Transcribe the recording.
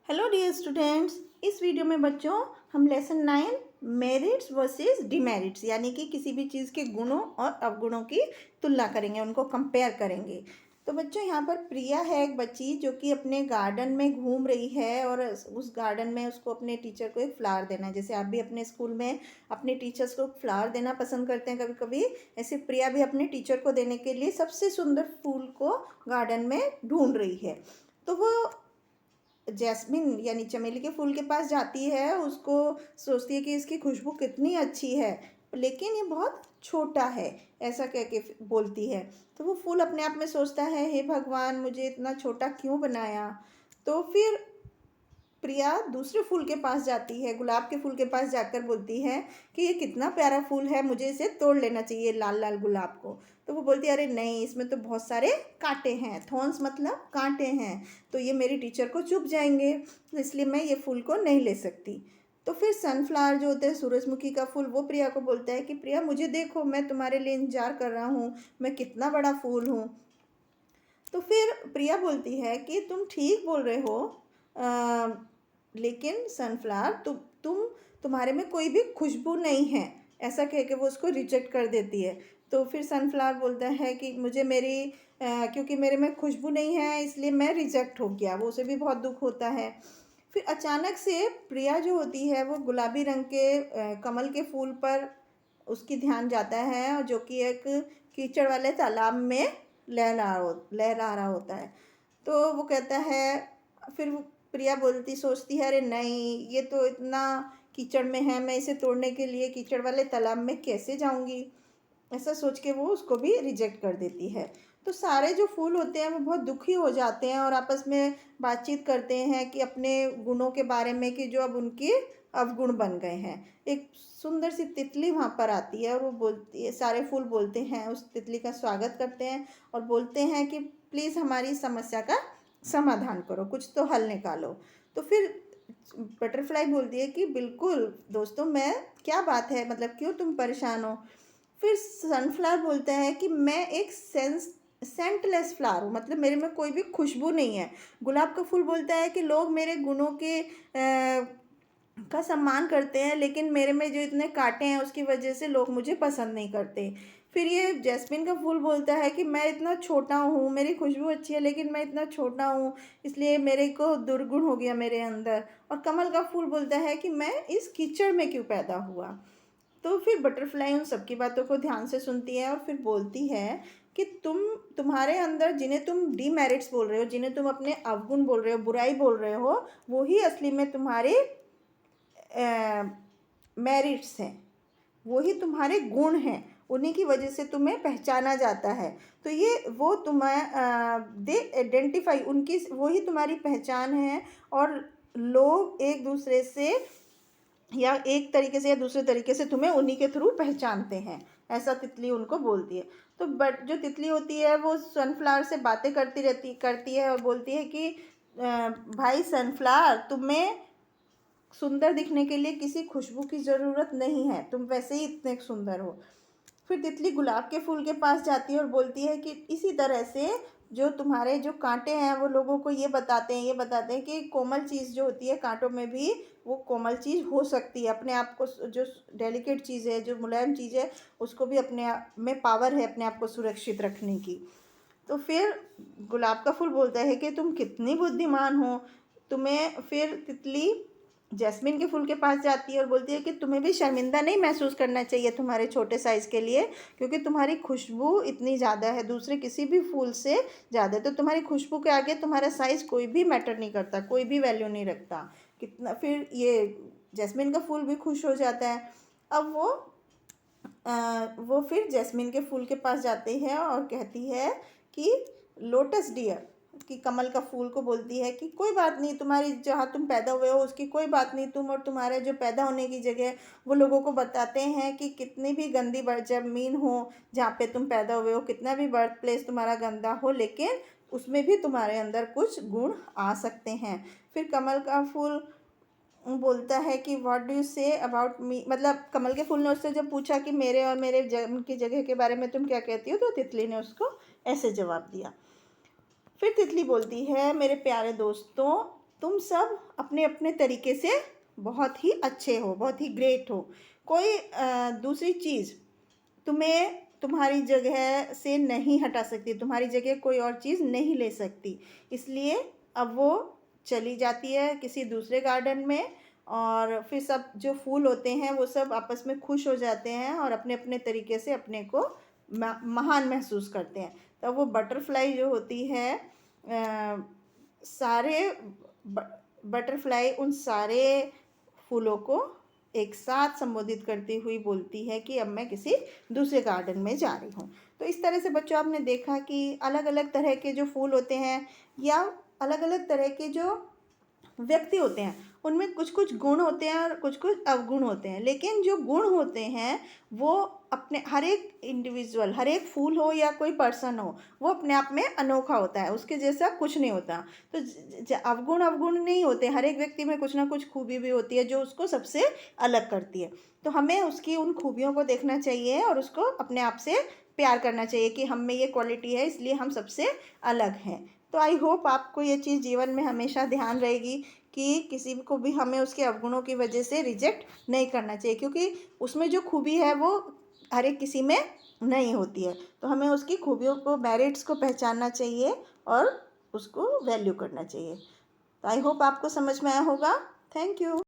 Hello dear students, इस video में बच्चों हम लेसन 9 मेरिट्स वर्सेस डिमेरिट्स यानी कि किसी भी चीज़ के गुणों और अवगुणों की तुलना करेंगे, उनको कंपेयर करेंगे। तो बच्चों यहाँ पर प्रिया है एक बच्ची जो कि अपने गार्डन में घूम रही है और उस गार्डन में उसको अपने टीचर को एक फ्लावर देना है। जैसे आप भी अपने स्कूल में अपने टीचर्स को फ्लावर देना पसंद करते हैं कभी कभी, ऐसे प्रिया भी अपने टीचर को देने के लिए सबसे सुंदर फूल को गार्डन में ढूंढ रही है। तो वो जैस्मिन यानी चमेली के फूल के पास जाती है, उसको सोचती है कि इसकी खुशबू कितनी अच्छी है, लेकिन ये बहुत छोटा है, ऐसा कह के बोलती है। तो वो फूल अपने आप में सोचता है, हे भगवान मुझे इतना छोटा क्यों बनाया। तो फिर प्रिया दूसरे फूल के पास जाती है, गुलाब के फूल के पास जाकर बोलती है कि ये कितना प्यारा फूल है, मुझे इसे तोड़ लेना चाहिए, लाल लाल गुलाब को। तो वो बोलती है अरे नहीं, इसमें तो बहुत सारे कांटे हैं, थॉर्न्स मतलब कांटे हैं, तो ये मेरी टीचर को चुभ जाएंगे, तो इसलिए मैं ये फूल को नहीं ले सकती। तो फिर सनफ्लावर जो होते हैं, सूरजमुखी का फूल, वो प्रिया को बोलता है कि प्रिया मुझे देखो, मैं तुम्हारे लिए इंतजार कर रहा हूँ, मैं कितना बड़ा फूल हूँ। तो फिर प्रिया बोलती है कि तुम ठीक बोल रहे हो, लेकिन सनफ्लावर तुम्हारे में कोई भी खुशबू नहीं है, ऐसा कह के वो उसको रिजेक्ट कर देती है। तो फिर सनफ्लावर बोलता है कि मुझे क्योंकि मेरे में खुशबू नहीं है इसलिए मैं रिजेक्ट हो गया, वो उसे भी बहुत दुख होता है। फिर अचानक से प्रिया जो होती है वो गुलाबी रंग के कमल के फूल पर उसकी ध्यान जाता है, और जो कि एक कीचड़ वाले तालाब में लहरा रहा होता है। तो वो कहता है, फिर वो प्रिया सोचती है अरे नहीं, ये तो इतना कीचड़ में है, मैं इसे तोड़ने के लिए कीचड़ वाले तालाब में कैसे जाऊंगी, ऐसा सोच के वो उसको भी रिजेक्ट कर देती है। तो सारे जो फूल होते हैं वो बहुत दुखी हो जाते हैं और आपस में बातचीत करते हैं कि अपने गुणों के बारे में, कि जो अब उनके अवगुण बन गए हैं। एक सुंदर सी तितली वहाँ पर आती है और वो बोलती है, सारे फूल बोलते हैं, उस तितली का स्वागत करते हैं और बोलते हैं कि प्लीज़ हमारी समस्या का समाधान करो, कुछ तो हल निकालो। तो फिर बटरफ्लाई बोलती है कि बिल्कुल दोस्तों, मैं, क्या बात है, मतलब क्यों तुम परेशान हो। फिर सनफ्लावर बोलता है कि मैं एक सेंटलेस फ्लावर हूँ, मतलब मेरे में कोई भी खुशबू नहीं है। गुलाब का फूल बोलता है कि लोग मेरे गुणों के का सम्मान करते हैं, लेकिन मेरे में जो इतने कांटे हैं उसकी वजह से लोग मुझे पसंद नहीं करते। फिर ये जैस्मिन का फूल बोलता है कि मैं इतना छोटा हूँ, मेरी खुशबू अच्छी है लेकिन मैं इतना छोटा हूँ, इसलिए मेरे को दुर्गुण हो गया मेरे अंदर। और कमल का फूल बोलता है कि मैं इस कीचड़ में क्यों पैदा हुआ। तो फिर बटरफ्लाई उन सबकी बातों को ध्यान से सुनती है और फिर बोलती है कि तुम्हारे अंदर जिन्हें तुम डीमेरिट्स बोल रहे हो, जिन्हें तुम अपने अवगुण बोल रहे हो, बुराई बोल रहे हो, वो ही असली में तुम्हारे मेरिट्स हैं, वही तुम्हारे गुण हैं, उन्हीं की वजह से तुम्हें पहचाना जाता है। तो ये वो तुम्हें दे आइडेंटिफाई, उनकी वही तुम्हारी पहचान है। और लोग एक दूसरे से या एक तरीके से या दूसरे तरीके से तुम्हें उन्हीं के थ्रू पहचानते हैं, ऐसा तितली उनको बोलती है। तो बट जो तितली होती है वो सनफ्लावर से बातें करती है और बोलती है कि भाई सनफ्लावर, तुम्हें सुंदर दिखने के लिए किसी खुशबू की ज़रूरत नहीं है, तुम वैसे ही इतने सुंदर हो। फिर तितली गुलाब के फूल के पास जाती है और बोलती है कि इसी तरह से जो तुम्हारे जो कांटे हैं वो लोगों को ये बताते हैं कि कोमल चीज़ जो होती है कांटों में भी वो कोमल चीज़ हो सकती है, अपने आप को, जो डेलिकेट चीज़ है, जो मुलायम चीज़ है, उसको भी अपने आप में पावर है अपने आप को सुरक्षित रखने की। तो फिर गुलाब का फूल बोलता है कि तुम कितनी बुद्धिमान हो। तुम्हें फिर तितली जैस्मिन के फूल के पास जाती है और बोलती है कि तुम्हें भी शर्मिंदा नहीं महसूस करना चाहिए तुम्हारे छोटे साइज़ के लिए, क्योंकि तुम्हारी खुशबू इतनी ज़्यादा है, दूसरे किसी भी फूल से ज़्यादा है, तो तुम्हारी खुशबू के आगे तुम्हारा साइज़ कोई भी मैटर नहीं करता, कोई भी वैल्यू नहीं रखता। कितना फिर ये जैस्मिन का फूल भी खुश हो जाता है। अब वो फिर जैस्मिन के फूल के पास जाती है और कहती है कि लोटस डियर, कि कमल का फूल को बोलती है कि कोई बात नहीं, तुम्हारी जहाँ तुम पैदा हुए हो उसकी कोई बात नहीं, तुम और तुम्हारे जो पैदा होने की जगह, वो लोगों को बताते हैं कि कितनी भी गंदी ज़मीन हो जहाँ पे तुम पैदा हुए हो, कितना भी बर्थ प्लेस तुम्हारा गंदा हो, लेकिन उसमें भी तुम्हारे अंदर कुछ गुण आ सकते हैं। फिर कमल का फूल बोलता है कि what do you say about me, मतलब कमल के फूल ने उससे जब पूछा कि मेरे और मेरे जन्म की जगह के बारे में तुम क्या कहती हो, तो तितली ने उसको ऐसे जवाब दिया। फिर तितली बोलती है, मेरे प्यारे दोस्तों, तुम सब अपने अपने तरीके से बहुत ही अच्छे हो, बहुत ही ग्रेट हो। कोई दूसरी चीज़ तुम्हें तुम्हारी जगह से नहीं हटा सकती, तुम्हारी जगह कोई और चीज़ नहीं ले सकती। इसलिए अब वो चली जाती है किसी दूसरे गार्डन में, और फिर सब जो फूल होते हैं वो सब आपस में खुश हो जाते हैं और अपने अपने तरीके से अपने को महान महसूस करते हैं। तब वो बटरफ्लाई जो होती है, सारे बटरफ्लाई उन सारे फूलों को एक साथ संबोधित करती हुई बोलती है कि अब मैं किसी दूसरे गार्डन में जा रही हूँ। तो इस तरह से बच्चों आपने देखा कि अलग अलग तरह के जो फूल होते हैं या अलग अलग तरह के जो व्यक्ति होते हैं उनमें कुछ कुछ गुण होते हैं और कुछ कुछ अवगुण होते हैं, लेकिन जो गुण होते हैं वो अपने हर एक इंडिविजुअल, हर एक फूल हो या कोई पर्सन हो, वो अपने आप में अनोखा होता है, उसके जैसा कुछ नहीं होता। तो अवगुण अवगुण नहीं होते, हर एक व्यक्ति में कुछ ना कुछ खूबी भी होती है जो उसको सबसे अलग करती है। तो हमें उसकी उन खूबियों को देखना चाहिए और उसको अपने आप से प्यार करना चाहिए कि हम में ये क्वालिटी है, इसलिए हम सबसे अलग हैं। तो आई होप आपको ये चीज़ जीवन में हमेशा ध्यान रहेगी कि किसी को भी हमें उसके अवगुणों की वजह से रिजेक्ट नहीं करना चाहिए, क्योंकि उसमें जो खूबी है वो हर एक किसी में नहीं होती है। तो हमें उसकी खूबियों को, मेरिट्स को पहचानना चाहिए और उसको वैल्यू करना चाहिए। तो आई होप आपको समझ में आया होगा। Thank you.